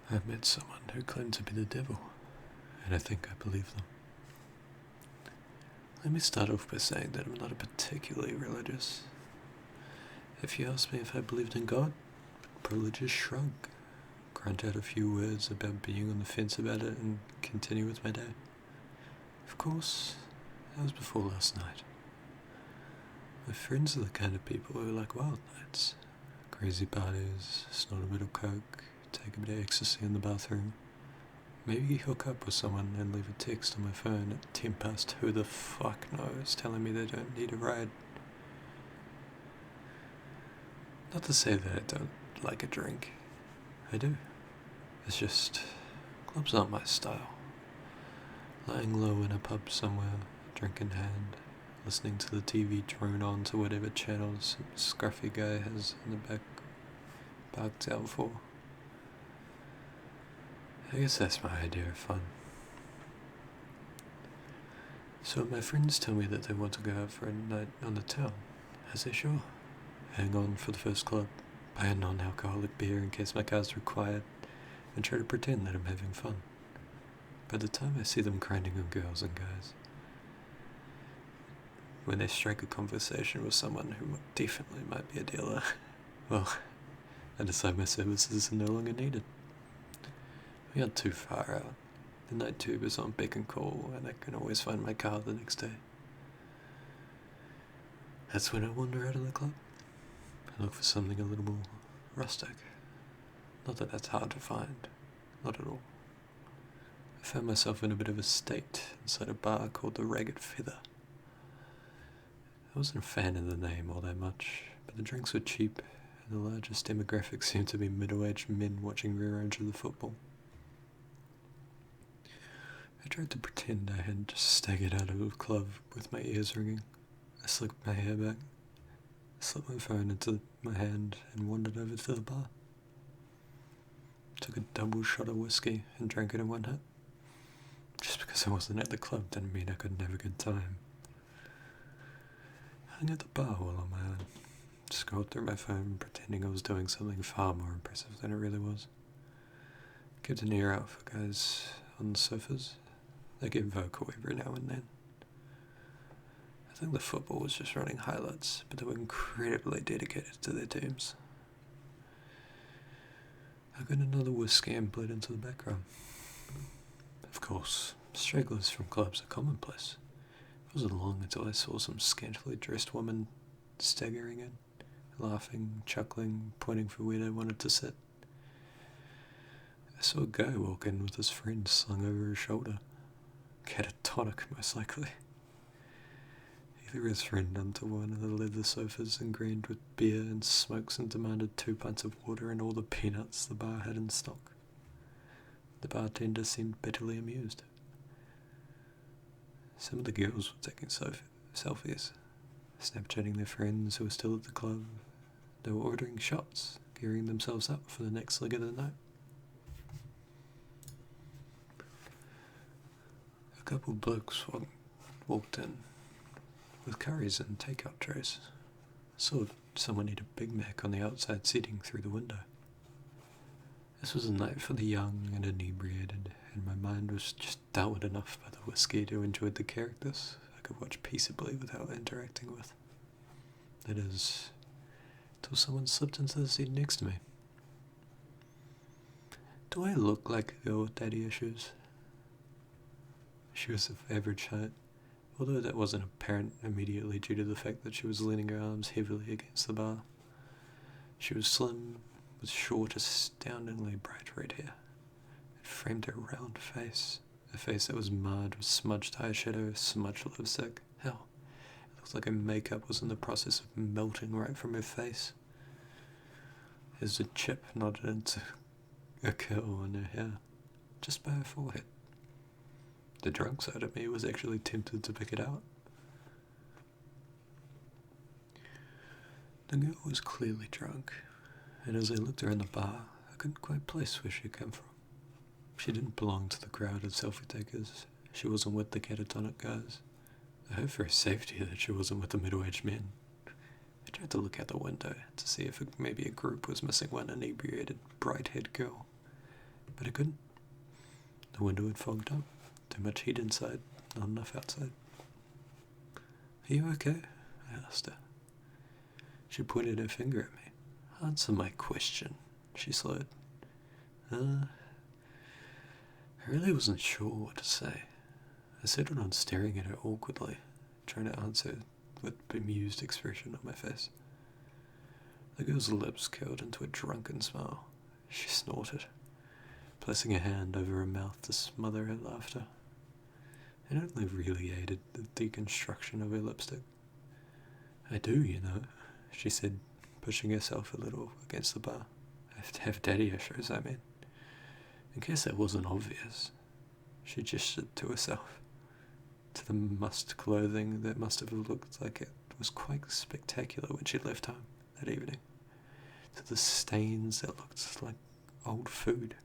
I met someone who claimed to be the devil, and I think I believe them. Let me start off by saying that I'm not particularly religious. If you asked me if I believed in God, I'd probably just shrug, grunt out a few words about being on the fence about it, and continue with my day. Of course, that was before last night. My friends are the kind of people who like wild nights. Crazy parties, snort a bit of coke, take a bit of ecstasy in the bathroom. Maybe hook up with someone and leave a text on my phone at 10 past who the fuck knows, telling me they don't need a ride. Not to say that I don't like a drink. I do. It's just, clubs aren't my style. Lying low in a pub somewhere, drink in hand, listening to the TV drone on to whatever channels some scruffy guy has in the back parked out for. I guess that's my idea of fun. So my friends tell me that they want to go out for a night on the town. I say sure. Hang on for the first club, buy a non-alcoholic beer in case my car's required, and try to pretend that I'm having fun. By the time I see them grinding on girls and guys, when they strike a conversation with someone who definitely might be a dealer, well, I decide my services are no longer needed. We aren't too far out. The night tube is on beck and call, and I can always find my car the next day. That's when I wander out of the club. I look for something a little more rustic. Not that that's hard to find. Not at all. I found myself in a bit of a state inside a bar called the Ragged Feather. I wasn't a fan of the name all that much, but the drinks were cheap, and the largest demographic seemed to be middle-aged men watching reruns of the football. I tried to pretend I had just staggered out of the club with my ears ringing. I slicked my hair back, slipped my phone into my hand, and wandered over to the bar. Took a double shot of whiskey and drank it in one hit. Just because I wasn't at the club didn't mean I couldn't have a good time. I hung at the bar while on my own, scrolled through my phone pretending I was doing something far more impressive than it really was. Kept an ear out for guys on the sofas. They get vocal every now and then. I think the football was just running highlights, but they were incredibly dedicated to their teams. I got another whiskey and bled into the background. Of course, stragglers from clubs are commonplace. It wasn't long until I saw some scantily dressed woman staggering in, laughing, chuckling, pointing for where they wanted to sit. I saw a guy walk in with his friend slung over his shoulder. Catatonic, most likely. He threw his friend onto one of the leather sofas and grinned with beer and smokes and demanded 2 pints of water and all the peanuts the bar had in stock. The bartender seemed bitterly amused. Some of the girls were taking selfies, Snapchatting their friends who were still at the club. They were ordering shots, gearing themselves up for the next leg of the night. A couple of blokes walked in with curries and takeout trays. I saw someone eat a Big Mac on the outside seating through the window. This was a night for the young and inebriated, and my mind was just dulled enough by the whiskey to enjoy the characters I could watch peaceably without interacting with. That is, till someone slipped into the seat next to me. Do I look like a girl with daddy issues? She was of average height, although that wasn't apparent immediately due to the fact that she was leaning her arms heavily against the bar. She was slim, with short, astoundingly bright red hair. It framed her round face, a face that was marred with smudged eyeshadow, smudged lipstick. Hell, it looked like her makeup was in the process of melting right from her face. As a chip nodded into a curl in her hair, just by her forehead. The drunk side of me was actually tempted to pick it out. The girl was clearly drunk, and as I looked around the bar, I couldn't quite place where she came from. She didn't belong to the crowd of selfie takers. She wasn't with the catatonic guys. I hope for her safety that she wasn't with the middle-aged men. I tried to look out the window to see if maybe a group was missing one inebriated, bright-haired girl, but I couldn't. The window had fogged up. Too much heat inside, not enough outside. Are you okay? I asked her. She pointed her finger at me. Answer my question, she slurred. I really wasn't sure what to say. I settled on staring at her awkwardly, trying to answer with bemused expression on my face. The girl's lips curled into a drunken smile. She snorted, placing a hand over her mouth to smother her laughter. It only really aided the deconstruction of her lipstick. I do, you know, she said, pushing herself a little against the bar. I have to have daddy issues, I mean. In case that wasn't obvious, she gestured to herself, to the mussed clothing that must have looked like it was quite spectacular when she left home that evening, to the stains that looked like old food,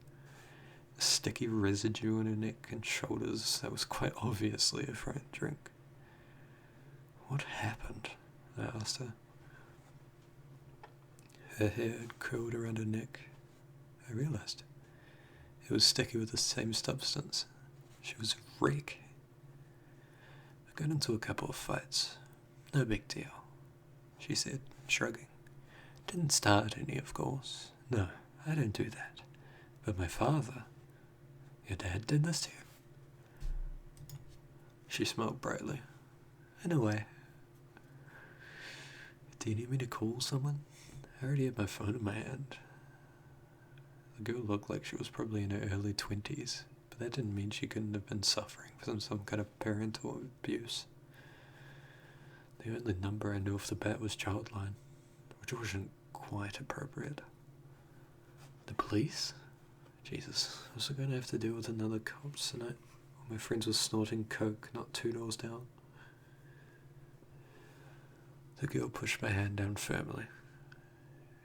a sticky residue on her neck and shoulders that was quite obviously a friend drink. What happened? I asked her. Her hair had curled around her neck. I realized it was sticky with the same substance. She was a wreck. I got into a couple of fights. No big deal, she said, shrugging. Didn't start any, of course. No, I don't do that. But my father... Your dad did this to you? She smiled brightly. In a way. Do you need me to call someone? I already had my phone in my hand. The girl looked like she was probably in her early 20s, but that didn't mean she couldn't have been suffering from some kind of parental abuse. The only number I knew off the bat was Childline, which wasn't quite appropriate. The police? Jesus, I was going to have to deal with another cops tonight. My friends were snorting coke not 2 doors down. The girl pushed my hand down firmly.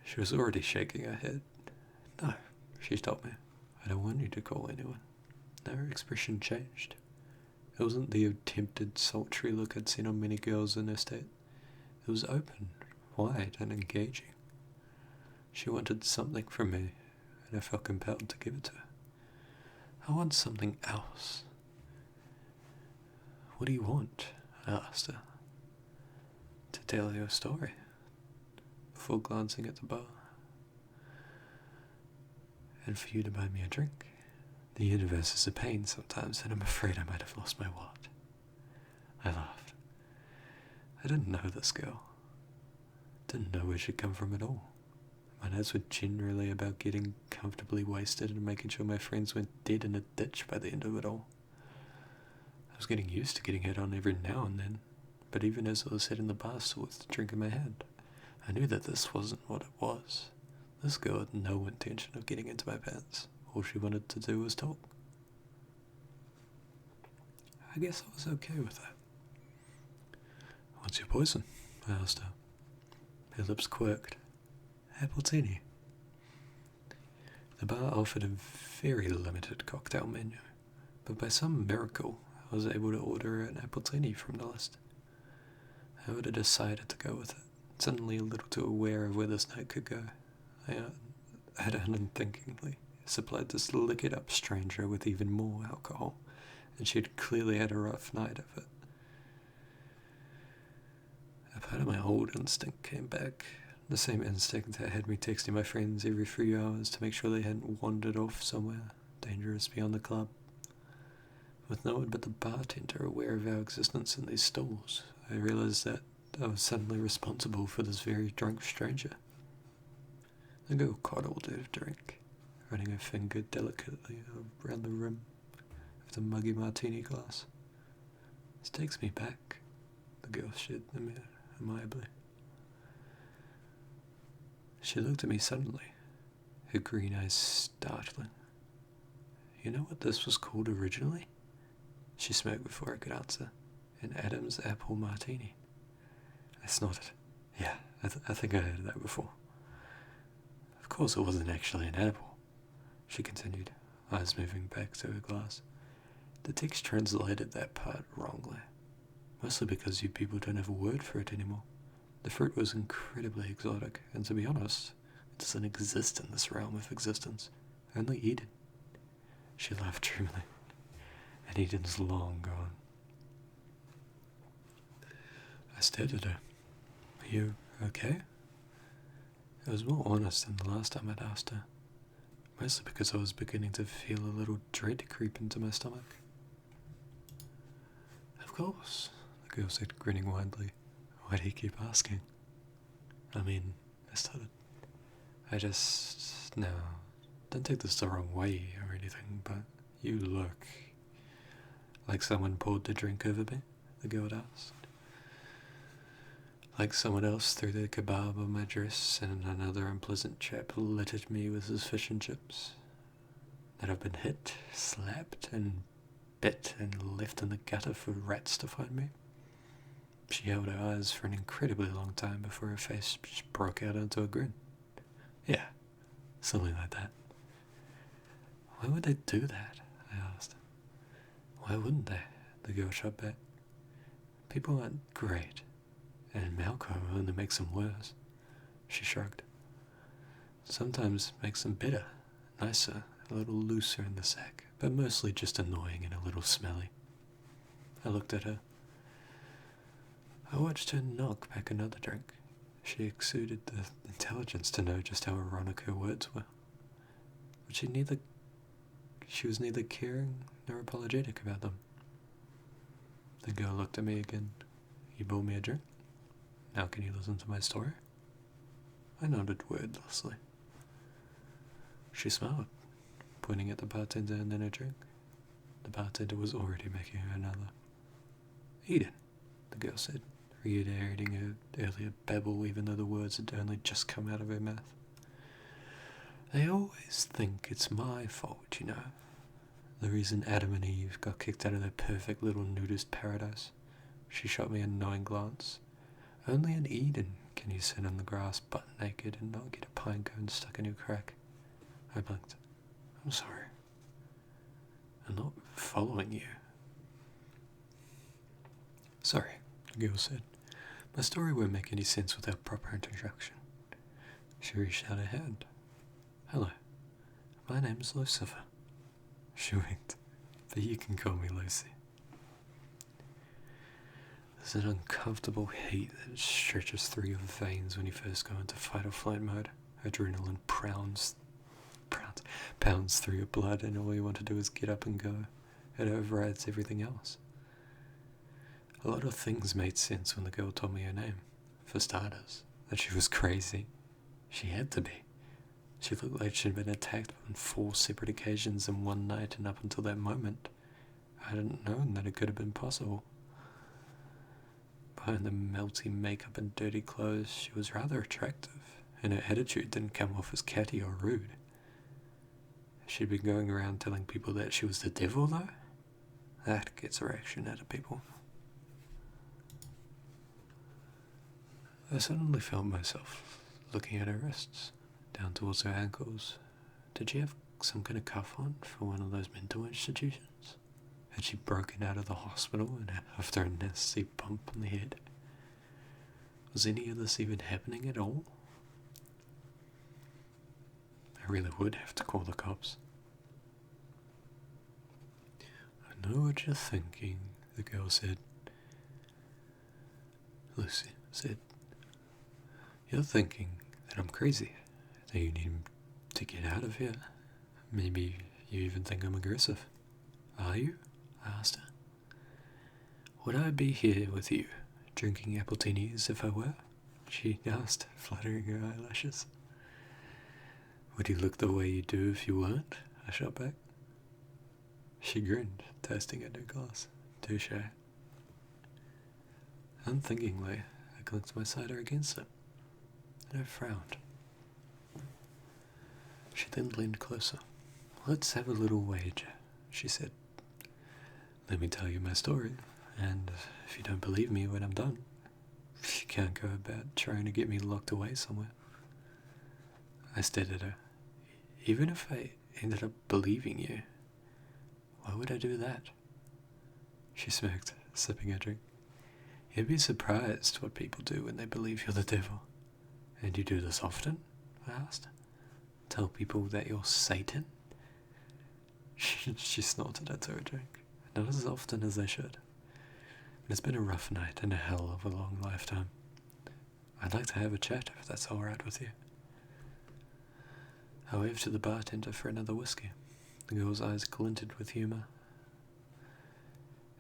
She was already shaking her head. No, she told me. I don't want you to call anyone. Her expression changed. It wasn't the attempted sultry look I'd seen on many girls in her state. It was open, wide, and engaging. She wanted something from me, and I felt compelled to give it to her. I want something else. What do you want? I asked her. To tell you a story, before glancing at the bar. And for you to buy me a drink. The universe is a pain sometimes, and I'm afraid I might have lost my wallet. I laughed. I didn't know this girl. Didn't know where she'd come from at all. My nights were generally about getting comfortably wasted and making sure my friends went dead in a ditch by the end of it all. I was getting used to getting hit on every now and then, but even as I was sitting in the bar stool with the drink in my hand, I knew that this wasn't what it was. This girl had no intention of getting into my pants. All she wanted to do was talk. I guess I was okay with that. What's your poison? I asked her. Her lips quirked. Appletini. The bar offered a very limited cocktail menu, but by some miracle I was able to order an appletini from the list. I would have decided to go with it, suddenly a little too aware of where this night could go. I had unthinkingly supplied this lick-it-up stranger with even more alcohol, and she had clearly had a rough night of it. A part of my old instinct came back, the same instinct that had me texting my friends every few hours to make sure they hadn't wandered off somewhere dangerous beyond the club. With no one but the bartender aware of our existence in these stalls, I realized that I was suddenly responsible for this very drunk stranger. The girl coddled her drink, running her finger delicately around the rim of the muggy martini glass. This takes me back, the girl said amiably. She looked at me suddenly, her green eyes startling. You know what this was called originally? She smoked before I could answer. An Adam's apple martini. I snorted. Yeah, I think I heard of that before. Of course it wasn't actually an apple, she continued, eyes moving back to her glass. The text translated that part wrongly, mostly because you people don't have a word for it anymore. The fruit was incredibly exotic, and to be honest, it doesn't exist in this realm of existence. Only eaten. She laughed dreamily, and Eden's long gone. I stared at her. Are you okay? It was more honest than the last time I'd asked her, mostly because I was beginning to feel a little dread creep into my stomach. Of course, the girl said, grinning widely. Why do you keep asking? I mean, I started. No, don't take this the wrong way or anything, but you look like someone poured the drink over me, the girl asked. Like someone else threw the kebab on my dress and another unpleasant chap littered me with his fish and chips. That I've been hit, slapped, and bit and left in the gutter for rats to find me. She held her eyes for an incredibly long time before her face just broke out into a grin. Yeah, something like that. Why would they do that? I asked. Why wouldn't they? The girl shot back. People aren't great, and Malco only makes them worse. She shrugged. Sometimes makes them better, nicer, a little looser in the sack, but mostly just annoying and a little smelly. I looked at her. I watched her knock back another drink. She exuded the intelligence to know just how ironic her words were. But she was neither caring nor apologetic about them. The girl looked at me again. You bought me a drink? Now can you listen to my story? I nodded wordlessly. She smiled, pointing at the bartender and then her drink. The bartender was already making her another. Eden, the girl said, reiterating her earlier babble even though the words had only just come out of her mouth. They always think it's my fault, you know. The reason Adam and Eve got kicked out of their perfect little nudist paradise. She shot me a knowing glance. Only in Eden can you sit on the grass butt naked and not get a pine cone stuck in your crack. I blinked. I'm sorry. I'm not following you. Sorry, the girl said. My story won't make any sense without proper introduction. She reached out her hand. Hello, my name's Lucifer. She winked, but you can call me Lucy. There's an uncomfortable heat that stretches through your veins when you first go into fight or flight mode. Adrenaline pounds through your blood, and all you want to do is get up and go. It overrides everything else. A lot of things made sense when the girl told me her name. For starters, that she was crazy. She had to be. She looked like she'd been attacked on 4 separate occasions in one night, and up until that moment, I hadn't known that it could have been possible. Behind the melty makeup and dirty clothes, she was rather attractive, and her attitude didn't come off as catty or rude. She'd been going around telling people that she was the devil, though? That gets a reaction out of people. I suddenly felt myself looking at her wrists, down towards her ankles. Did she have some kind of cuff on for one of those mental institutions? Had she broken out of the hospital and after a nasty bump on the head? Was any of this even happening at all? I really would have to call the cops. I know what you're thinking, the girl said. Lucy said, you're thinking that I'm crazy, that you need to get out of here. Maybe you even think I'm aggressive. Are you? I asked her. Would I be here with you, drinking appletinis if I were? She asked, fluttering her eyelashes. Would you look the way you do if you weren't? I shot back. She grinned, tasting at her glass. Touche. Unthinkingly, I clicked my cider against it, and I frowned. She then leaned closer. Let's have a little wager, she said. Let me tell you my story, and if you don't believe me when I'm done, you can't go about trying to get me locked away somewhere. I stared at her. Even if I ended up believing you, why would I do that? She smirked, sipping her drink. You'd be surprised what people do when they believe you're the devil. And you do this often? I asked. Tell people that you're Satan? She snorted into her drink, not as often as they should. It's been a rough night and a hell of a long lifetime. I'd like to have a chat if that's alright with you. I waved to the bartender for another whiskey. The girl's eyes glinted with humour.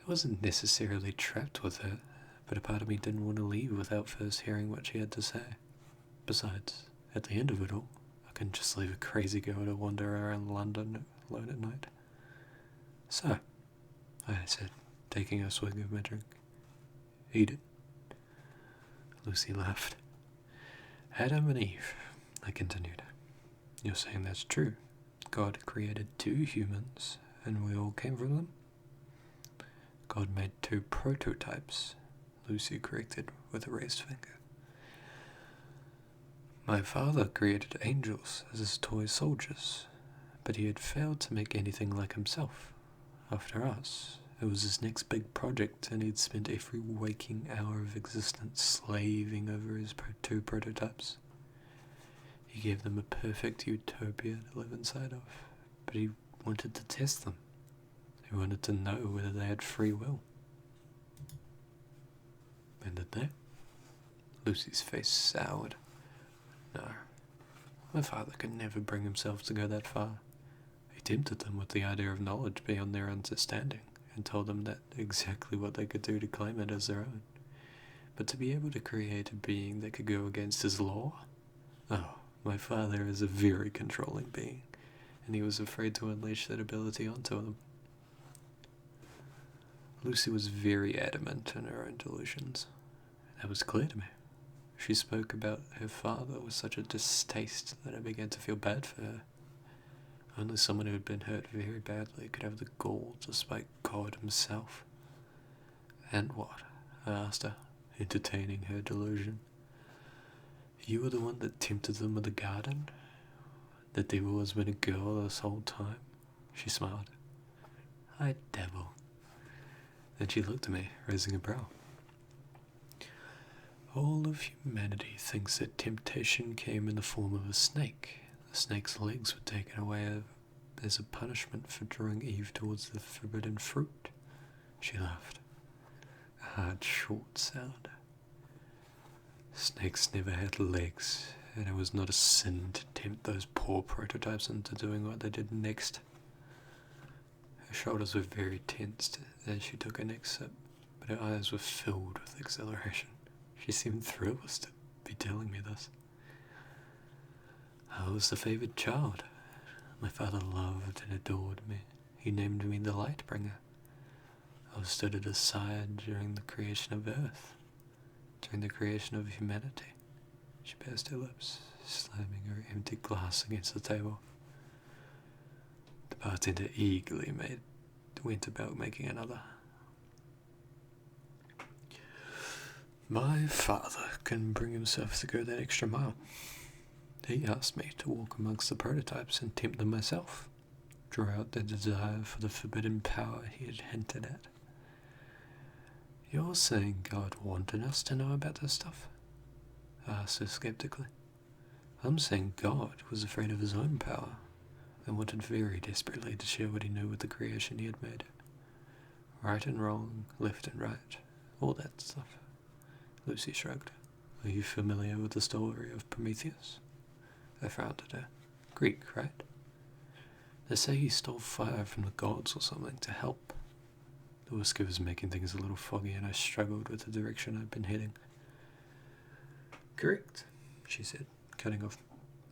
I wasn't necessarily trapped with her, but a part of me didn't want to leave without first hearing what she had to say. Besides, at the end of it all, I couldn't just leave a crazy girl to wander around London alone at night. So, I said, taking a swig of my drink. Eat it. Lucy laughed. Adam and Eve, I continued. You're saying that's true. God created 2 humans, and we all came from them? God made 2 prototypes, Lucy corrected with a raised finger. My father created angels as his toy soldiers, but he had failed to make anything like himself. After us, it was his next big project, and he'd spent every waking hour of existence slaving over his 2 prototypes. He gave them a perfect utopia to live inside of, but he wanted to test them. He wanted to know whether they had free will. And did they? Lucy's face soured. No, my father could never bring himself to go that far. He tempted them with the idea of knowledge beyond their understanding, and told them that exactly what they could do to claim it as their own. But to be able to create a being that could go against his law? Oh, my father is a very controlling being, and he was afraid to unleash that ability onto them. Lucy was very adamant in her own delusions. That was clear to me. She spoke about her father with such a distaste that I began to feel bad for her. Only someone who had been hurt very badly could have the gall to spite God himself. And what? I asked her, entertaining her delusion. You were the one that tempted them with the garden? The devil has been a girl this whole time? She smiled. I devil. Then she looked at me, raising a brow. All of humanity thinks that temptation came in the form of a snake. The snake's legs were taken away as a punishment for drawing Eve towards the forbidden fruit. She laughed. A hard, short sound. Snakes never had legs, and it was not a sin to tempt those poor prototypes into doing what they did next. Her shoulders were very tensed as she took her next sip, but her eyes were filled with exhilaration. She seemed thrilled to be telling me this. I was the favoured child. My father loved and adored me. He named me the Lightbringer. I was stood at his side during the creation of Earth, during the creation of humanity. She pursed her lips, slamming her empty glass against the table. The bartender eagerly went about making another. My father couldn't bring himself to go that extra mile. He asked me to walk amongst the prototypes and tempt them myself, draw out their desire for the forbidden power he had hinted at. You're saying God wanted us to know about this stuff? I asked her skeptically. I'm saying God was afraid of his own power and wanted very desperately to share what he knew with the creation he had made. Right and wrong, left and right, all that stuff. Lucy shrugged. Are you familiar with the story of Prometheus? I frowned at her. Greek, right? They say he stole fire from the gods or something to help. The whiskey was making things a little foggy, and I struggled with the direction I'd been heading. Correct, she said, cutting off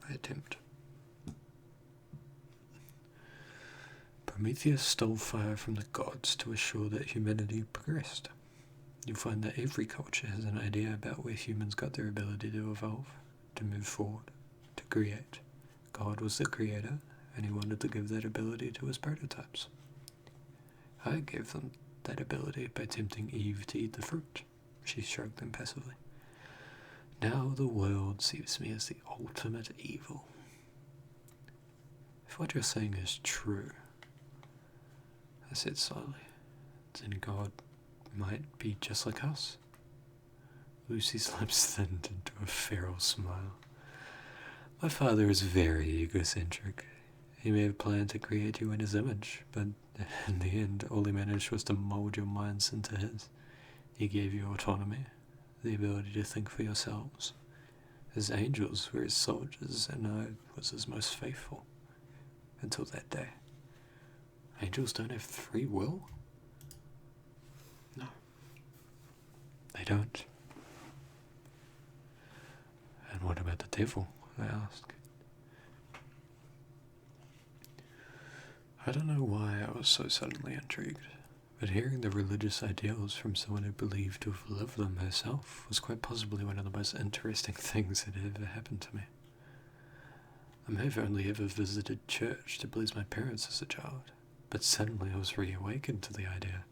my attempt. Prometheus stole fire from the gods to assure that humanity progressed. You'll find that every culture has an idea about where humans got their ability to evolve, to move forward, to create. God was the creator, and he wanted to give that ability to his prototypes. I gave them that ability by tempting Eve to eat the fruit. She shrugged impassively. Now the world sees me as the ultimate evil. If what you're saying is true, I said slowly, then God might be just like us. Lucy's lips thinned into a feral smile. My father is very egocentric. He may have planned to create you in his image, but in the end, all he managed was to mold your minds into his. He gave you autonomy, the ability to think for yourselves. His angels were his soldiers, and I was his most faithful. Until that day. Angels don't have free will? No. They don't. And what about the devil? I ask. I don't know why I was so suddenly intrigued, but hearing the religious ideals from someone who believed to have lived them herself was quite possibly one of the most interesting things that had ever happened to me. I may have only ever visited church to please my parents as a child, but suddenly I was reawakened to the idea.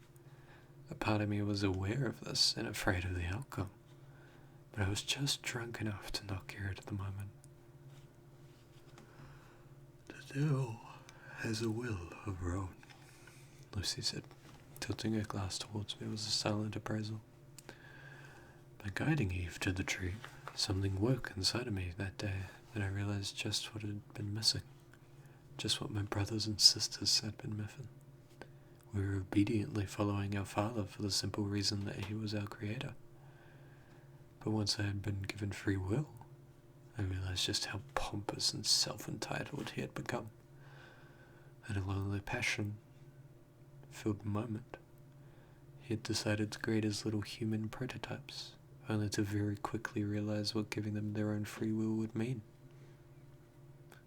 A part of me was aware of this and afraid of the outcome, but I was just drunk enough to not care at the moment. The devil has a will of her own, Lucy said, tilting her glass towards me with a silent appraisal. By guiding Eve to the tree, something woke inside of me that day that I realized just what had been missing, just what my brothers and sisters had been missing. We were obediently following our father for the simple reason that he was our creator. But once I had been given free will, I realized just how pompous and self-entitled he had become. At a lonely passion-filled moment, he had decided to create his little human prototypes, only to very quickly realize what giving them their own free will would mean.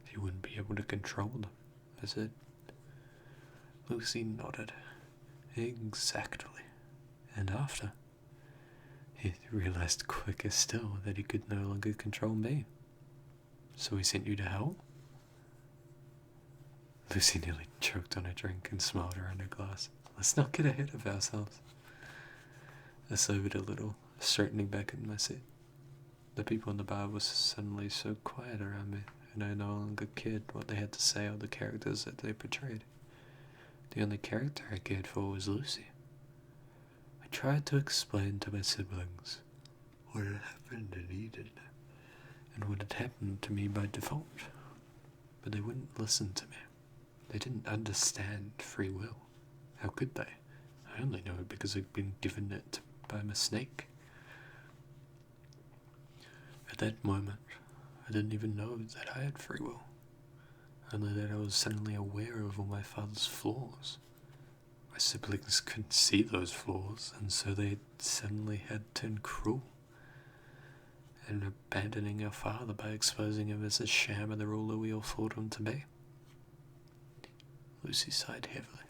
He wouldn't be able to control them, I said. Lucy nodded. Exactly. And after, he realized quicker still that he could no longer control me. So he sent you to hell? Lucy nearly choked on her drink and smiled around her glass. Let's not get ahead of ourselves. I sobered a little, straightening back in my seat. The people in the bar were suddenly so quiet around me, and I no longer cared what they had to say or the characters that they portrayed. The only character I cared for was Lucy. I tried to explain to my siblings what had happened in Eden, and what had happened to me by default, but they wouldn't listen to me. They didn't understand free will. How could they? I only know it because I'd been given it by a snake. At that moment, I didn't even know that I had free will, only that I was suddenly aware of all my father's flaws. My siblings couldn't see those flaws, and so they suddenly had turned cruel, and abandoning our father by exposing him as a sham of the ruler we all thought him to be. Lucy sighed heavily.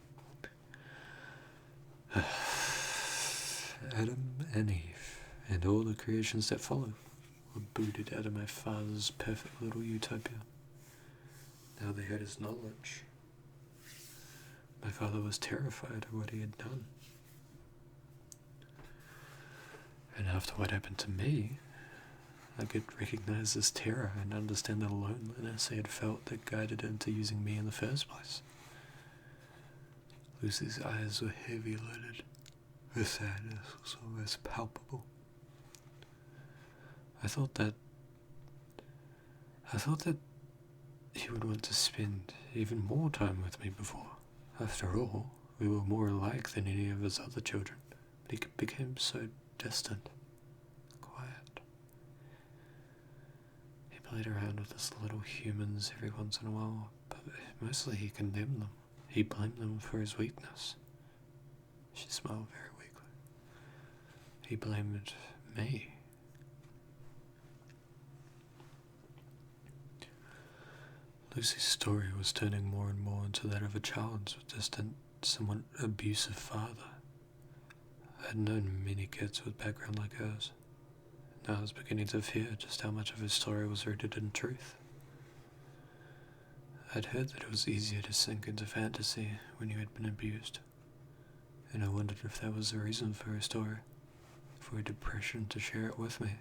Adam and Eve, and all the creations that followed, were booted out of my father's perfect little utopia. Now they had his knowledge. My father was terrified of what he had done. And after what happened to me, I could recognize his terror and understand the loneliness he had felt that guided him to using me in the first place. Lucy's eyes were heavy-lidded. Her sadness was almost palpable. I thought that he would want to spend even more time with me before. After all, we were more alike than any of his other children, but he became so distant, quiet. He played around with his little humans every once in a while, but mostly he condemned them. He blamed them for his weakness. She smiled very weakly. He blamed me. Lucy's story was turning more and more into that of a child's distant, somewhat abusive father. I had known many kids with background like hers. Now I was beginning to fear just how much of his story was rooted in truth. I'd heard that it was easier to sink into fantasy when you had been abused, and I wondered if that was the reason for her story, for her depression to share it with me.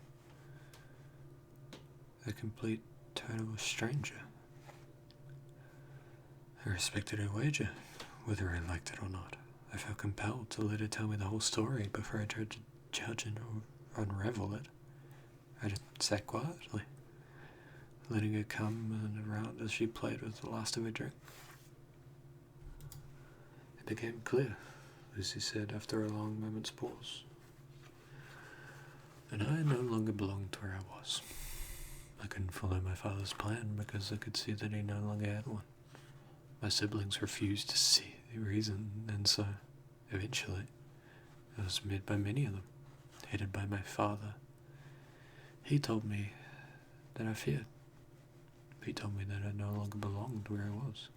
A complete, total stranger. I respected her wager, whether I liked it or not. I felt compelled to let her tell me the whole story before I tried to judge it or unravel it. I just sat quietly, letting her come and around as she played with the last of her drink. It became clear, Lucy said after a long moment's pause, and I no longer belonged where I was. I couldn't follow my father's plan because I could see that he no longer had one. My siblings refused to see the reason, and so, eventually, I was met by many of them, headed by my father. He told me that I feared. He told me that I no longer belonged where I was.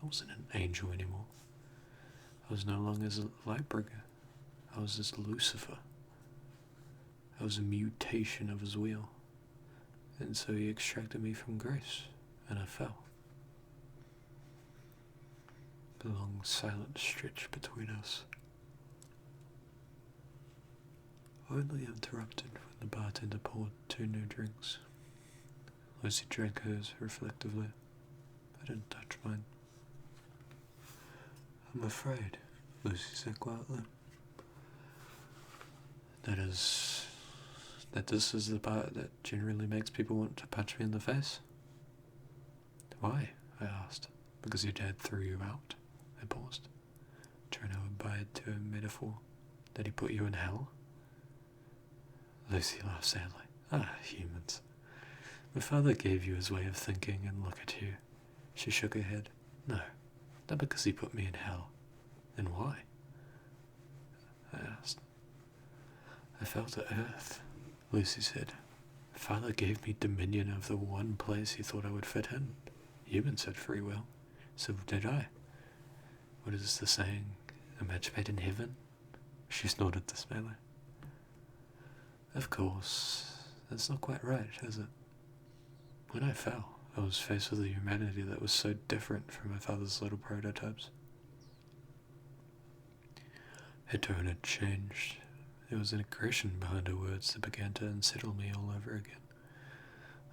I wasn't an angel anymore. I was no longer a light bringer. I was just Lucifer. I was a mutation of his wheel. And so he extracted me from grace, and I fell. The long silent stretch between us only interrupted when the bartender poured 2 new drinks. Lucy drank hers reflectively. I didn't touch mine. I'm afraid, Lucy said quietly, that this is the part that generally makes people want to punch me in the face. Why? I asked. Because your dad threw you out. I paused, trying to abide to a metaphor. That he put you in hell? Lucy laughed sadly. Ah, humans. My father gave you his way of thinking, and look at you. She shook her head. No, not because he put me in hell. Then why? I asked. I fell to earth, Lucy said. Father gave me dominion of the one place he thought I would fit in. Humans had free will. So did I. What is the saying? A match made in heaven? She snorted dismally. Of course, that's not quite right, is it? When I fell, I was faced with a humanity that was so different from my father's little prototypes. Her tone had changed. There was an aggression behind her words that began to unsettle me all over again.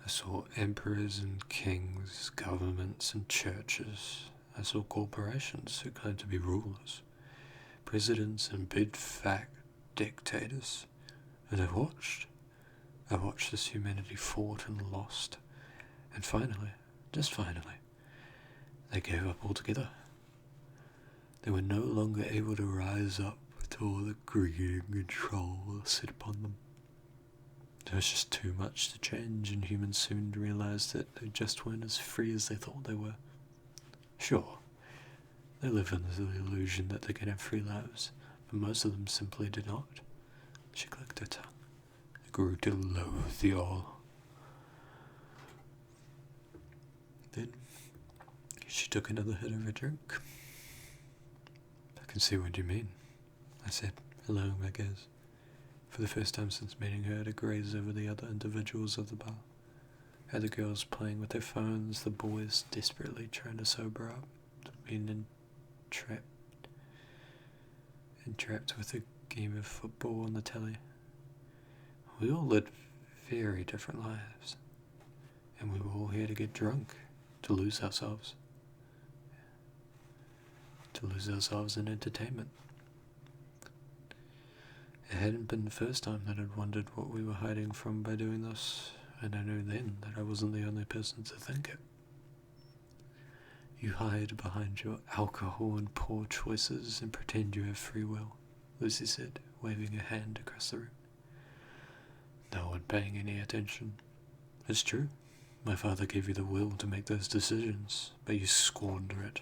I saw emperors and kings, governments and churches. I saw corporations who claimed to be rulers, presidents and big fat dictators. And I watched. I watched this humanity fought and lost. And finally, just finally, they gave up altogether. They were no longer able to rise up to all the greed and control set upon them. There was just too much to change, and humans soon realized that they just weren't as free as they thought they were. Sure, they live under the illusion that they can have free lives, but most of them simply did not. She clicked her tongue. I grew to loathe you all. Then she took another hit of her drink. I can see what you mean, I said, allowing my gaze. For the first time since meeting her, to graze over the other individuals of the bar. Had the girls playing with their phones, the boys desperately trying to sober up, the men entrapped with a game of football on the telly. We all led very different lives, and we were all here to get drunk, to lose ourselves. To lose ourselves in entertainment. It hadn't been the first time that I'd wondered what we were hiding from by doing this, and I knew then that I wasn't the only person to think it. You hide behind your alcohol and poor choices and pretend you have free will, Lucy said, waving her hand across the room. No one paying any attention. It's true. My father gave you the will to make those decisions, but you squander it.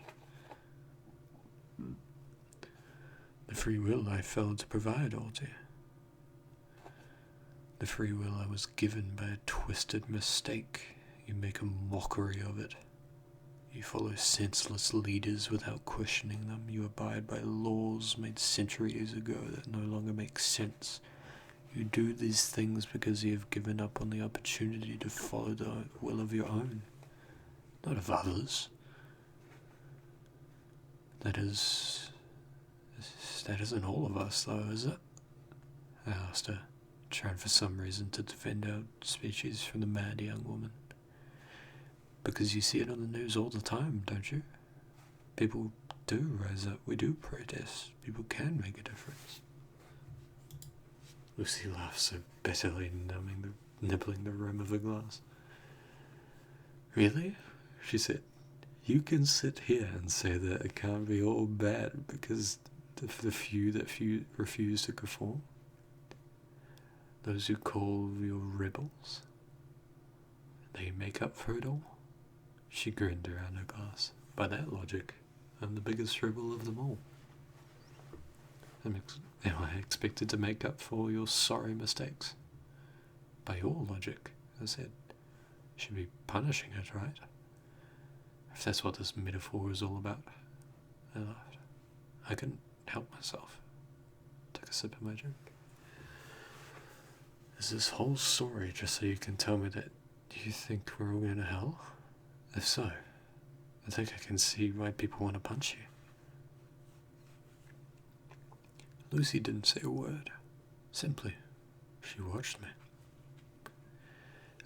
The free will I failed to provide all to you. The free will I was given by a twisted mistake. You make a mockery of it. You follow senseless leaders without questioning them. You abide by laws made centuries ago that no longer make sense. You do these things because you have given up on the opportunity to follow the will of your own, not of others. That isn't all of us, though, is it? I asked her, trying for some reason to defend our species from the mad young woman. Because you see it on the news all the time, don't you? People do rise up, we do protest, people can make a difference. Lucy laughed so bitterly, nibbling the rim of her glass. Really? She said. You can sit here and say that it can't be all bad because of the few that refuse to conform? Those who call you rebels? They make up for it all? She grinned around her glass. By that logic, I'm the biggest rebel of them all. Am I expected to make up for all your sorry mistakes? By your logic, I said, you should be punishing it, right? If that's what this metaphor is all about. I laughed. I couldn't help myself. Took a sip of my drink. Is this whole story just so you can tell me that you think we're all going to hell? If so, I think I can see why people want to punch you. Lucy didn't say a word. Simply, she watched me.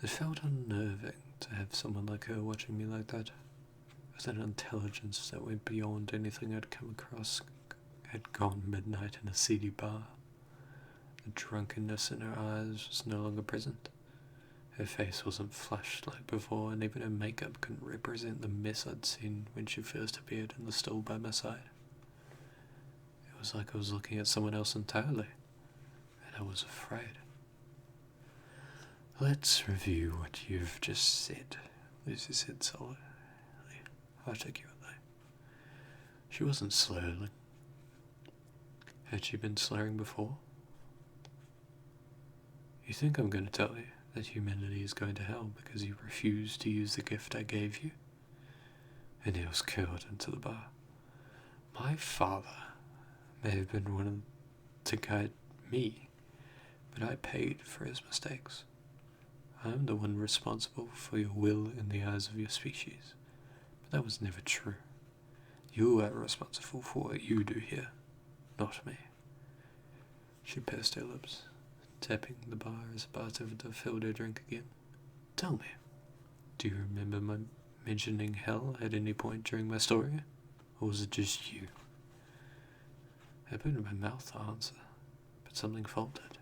It felt unnerving to have someone like her watching me like that, with an intelligence that went beyond anything I'd come across had gone midnight in a seedy bar. The drunkenness in her eyes was no longer present. Her face wasn't flushed like before, and even her makeup couldn't represent the mess I'd seen when she first appeared in the stall by my side. It was like I was looking at someone else entirely, and I was afraid. Let's review what you've just said, Lucy said solidly, articulately. She wasn't slurring. Had she been slurring before? You think I'm going to tell you that humanity is going to hell because you refused to use the gift I gave you? And he was curled into the bar. My father may have been one to guide me, but I paid for his mistakes. I'm the one responsible for your will in the eyes of your species. But that was never true. You are responsible for what you do here, not me. She pursed her lips, tapping the bar as the bartender filled her drink again. Tell me, do you remember my mentioning hell at any point during my story? Or was it just you? I opened my mouth to answer, but something faltered.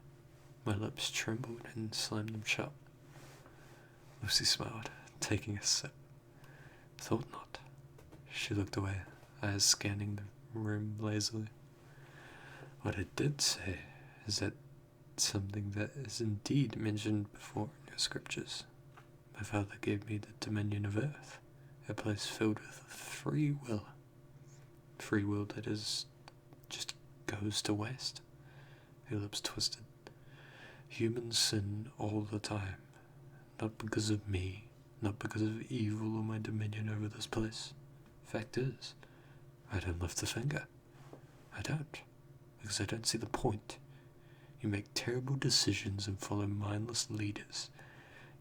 My lips trembled and slammed them shut. Lucy smiled, taking a sip. Thought not. She looked away, eyes scanning the room lazily. What I did say is that something that is indeed mentioned before in your scriptures. My father gave me the dominion of earth, a place filled with free will. Free will that is just goes to waste. Her lips twisted. Humans sin all the time. Not because of me, not because of evil or my dominion over this place. Fact is, I don't lift a finger. I don't, because I don't see the point. You make terrible decisions and follow mindless leaders.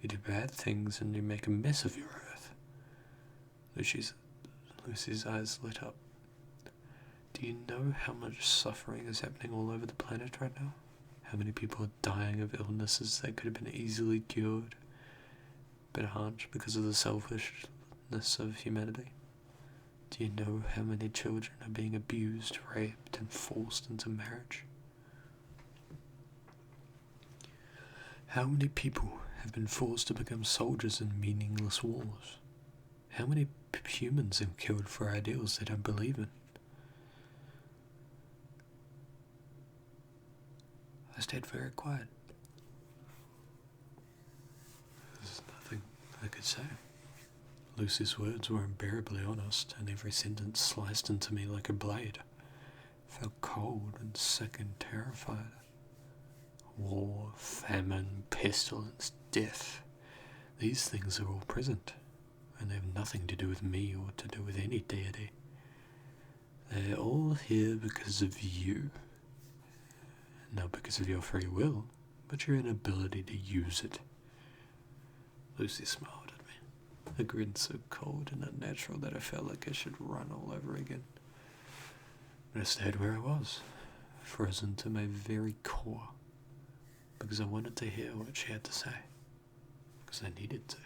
You do bad things and you make a mess of your earth. Lucy's eyes lit up. Do you know how much suffering is happening all over the planet right now? How many people are dying of illnesses that could have been easily cured, but aren't because of the selfishness of humanity? Do you know how many children are being abused, raped, and forced into marriage? How many people have been forced to become soldiers in meaningless wars? How many humans have killed for ideals they don't believe in? I stayed very quiet. There's nothing I could say. Lucy's words were unbearably honest, and every sentence sliced into me like a blade. I felt cold and sick and terrified. War, famine, pestilence, death. These things are all present, and they have nothing to do with me or to do with any deity. They're all here because of you. Not because of your free will, but your inability to use it. Lucy smiled at me, a grin so cold and unnatural that I felt like I should run all over again. But I stayed where I was, frozen to my very core, because I wanted to hear what she had to say, because I needed to.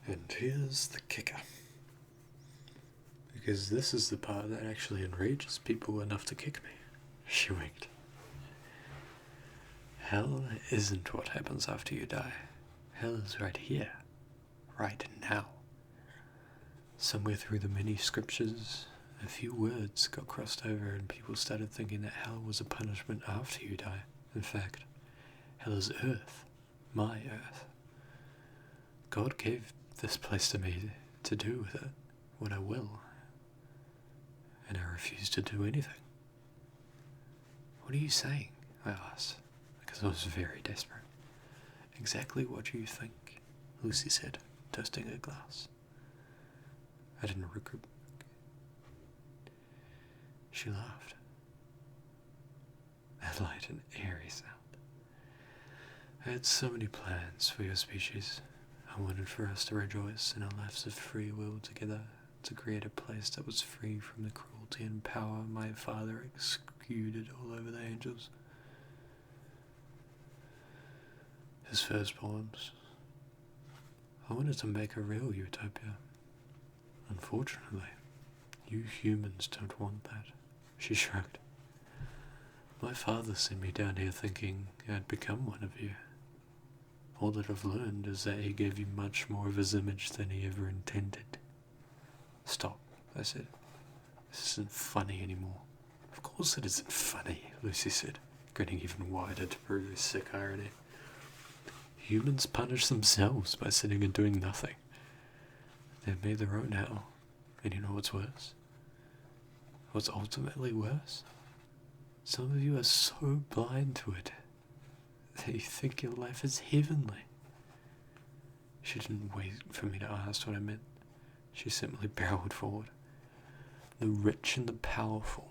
And here's the kicker. Because this is the part that actually enrages people enough to kick me. She winked. Hell isn't what happens after you die. Hell is right here, right now. Somewhere through the many scriptures, a few words got crossed over and people started thinking that hell was a punishment after you die. In fact, hell is earth, my earth. God gave this place to me to do with it what I will, and I refuse to do anything. What are you saying? I asked, because I was very desperate. Exactly what do you think? Lucy said, toasting a glass. I didn't regroup. She laughed. A light and airy sound. I had so many plans for your species. I wanted for us to rejoice in our lives of free will together, to create a place that was free from the cruelty and power my father executed all over the angels. His firstborns. I wanted to make a real utopia. Unfortunately, you humans don't want that. She shrugged. My father sent me down here thinking I'd become one of you. All that I've learned is that he gave you much more of his image than he ever intended. Stop, I said. This isn't funny anymore. Of course it isn't funny, Lucy said, grinning even wider to prove his sick irony. Humans punish themselves by sitting and doing nothing. They've made their own hell. And you know what's worse? What's ultimately worse? Some of you are so blind to it that you think your life is heavenly. She didn't wait for me to ask what I meant. She simply barreled forward. The rich and the powerful,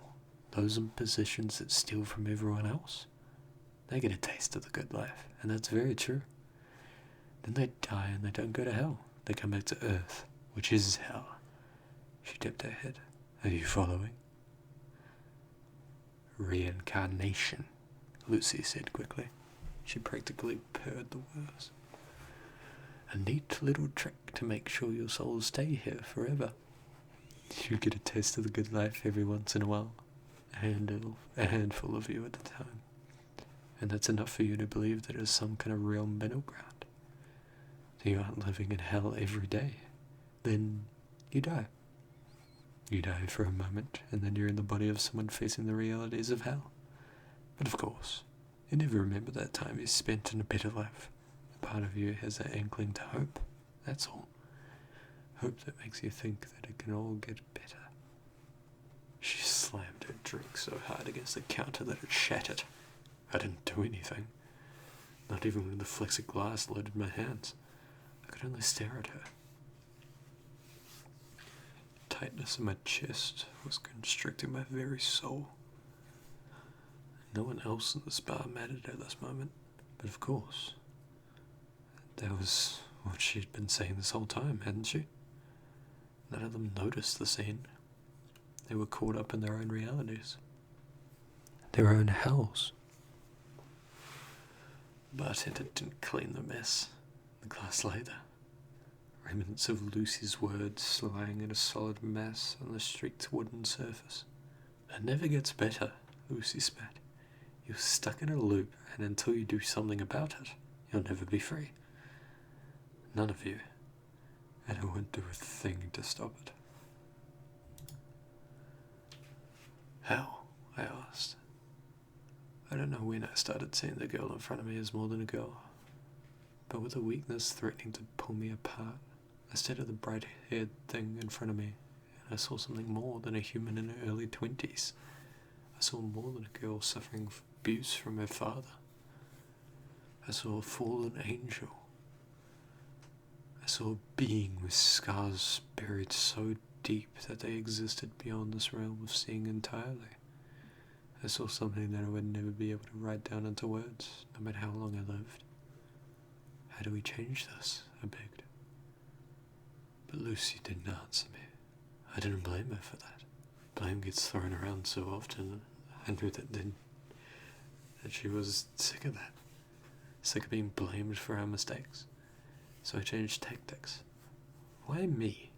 those in positions that steal from everyone else, they get a taste of the good life, and that's very true. Then they die and they don't go to hell. They come back to earth, which is hell. She tipped her head. Are you following? Reincarnation, Lucy said quickly. She practically purred the words. A neat little trick to make sure your souls stay here forever. You get a taste of the good life every once in a while. A handful of you at a time. And that's enough for you to believe that there's some kind of real middle ground. So you aren't living in hell every day. Then you die. You die for a moment, and then you're in the body of someone facing the realities of hell. But of course, you never remember that time you spent in a better life. A part of you has an inkling to hope, that's all. Hope that makes you think that it can all get better. She slammed her drink so hard against the counter that it shattered. I didn't do anything. Not even when the plexiglass loaded my hands. I could only stare at her. Tightness in my chest was constricting my very soul. No one else in the spa mattered at this moment, but of course, that was what she'd been saying this whole time, hadn't she? None of them noticed the scene. They were caught up in their own realities, their own hells. But it didn't clean the mess. The glass lay there. Remnants of Lucy's words lying in a solid mass on the street's wooden surface. It never gets better, Lucy spat. You're stuck in a loop, and until you do something about it, you'll never be free. None of you. And I won't do a thing to stop it. How? I asked. I don't know when I started seeing the girl in front of me as more than a girl, but with a weakness threatening to pull me apart, I stared at the bright-haired thing in front of me, and I saw something more than a human in her early 20s. I saw more than a girl suffering abuse from her father. I saw a fallen angel. I saw a being with scars buried so deep that they existed beyond this realm of seeing entirely. I saw something that I would never be able to write down into words, no matter how long I lived. How do we change this? I begged. But Lucy didn't answer me. I didn't blame her for that. Blame gets thrown around so often. I knew that she was sick of that. Sick of being blamed for her mistakes. So I changed tactics. Why me?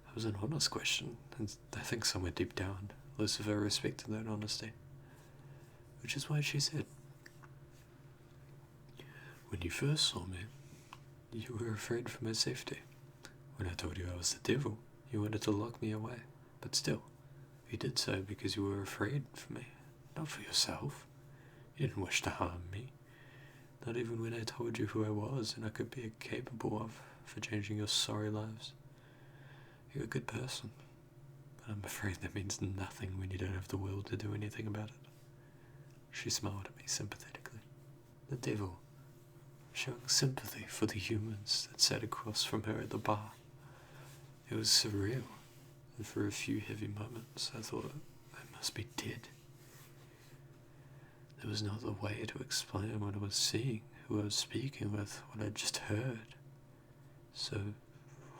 It was an honest question, and I think somewhere deep down, Lucifer respected that honesty. Which is why she said, When you first saw me, you were afraid for my safety. When I told you I was the devil, you wanted to lock me away. But still, you did so because you were afraid for me, not for yourself. You didn't wish to harm me. Not even when I told you who I was and I could be capable of for changing your sorry lives. You're a good person, but I'm afraid that means nothing when you don't have the will to do anything about it. She smiled at me sympathetically. The devil, showing sympathy for the humans that sat across from her at the bar. It was surreal, and for a few heavy moments I thought I must be dead. There was no other way to explain what I was seeing, who I was speaking with, what I'd just heard. So,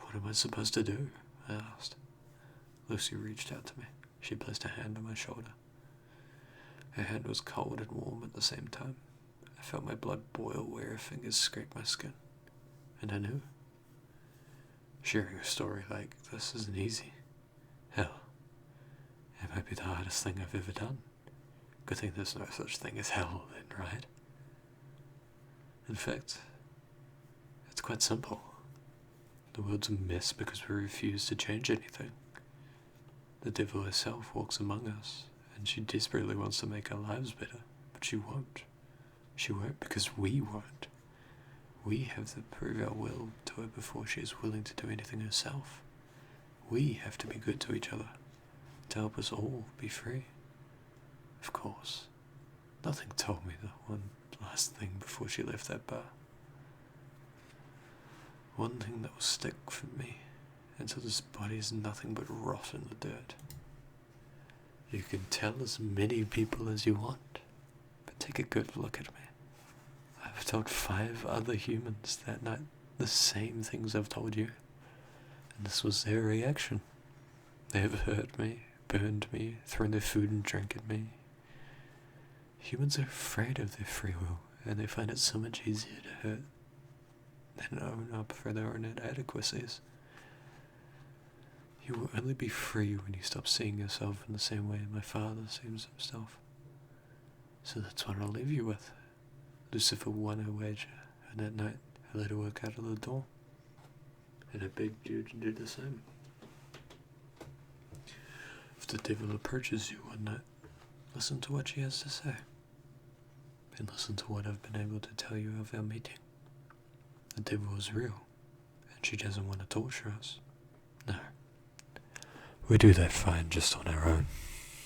what am I supposed to do? I asked. Lucy reached out to me. She placed a hand on my shoulder. Her hand was cold and warm at the same time. I felt my blood boil where her fingers scraped my skin. And I knew. Sharing a story like this isn't easy. Hell, it might be the hardest thing I've ever done. Good thing there's no such thing as hell then, right? In fact, it's quite simple. The world's a mess because we refuse to change anything. The devil herself walks among us, and she desperately wants to make our lives better, but she won't. She won't because we won't. We have to prove our will to her before she is willing to do anything herself. We have to be good to each other, to help us all be free. Of course, nothing told me the one last thing before she left that bar. One thing that will stick for me until this body is nothing but rot in the dirt. You can tell as many people as you want, but take a good look at me. I've told 5 other humans that night the same things I've told you, and this was their reaction. They have hurt me, burned me, thrown their food and drink at me. Humans are afraid of their free will, and they find it so much easier to hurt than own up for their own inadequacies. You will only be free when you stop seeing yourself in the same way my father sees himself. So that's what I'll leave you with. Lucifer won her wager, and that night I let her walk out of the door. And I begged you to do the same. If the devil approaches you one night, listen to what she has to say. And listen to what I've been able to tell you of our meeting. The devil is real, and she doesn't want to torture us. No. We do that fine just on our own.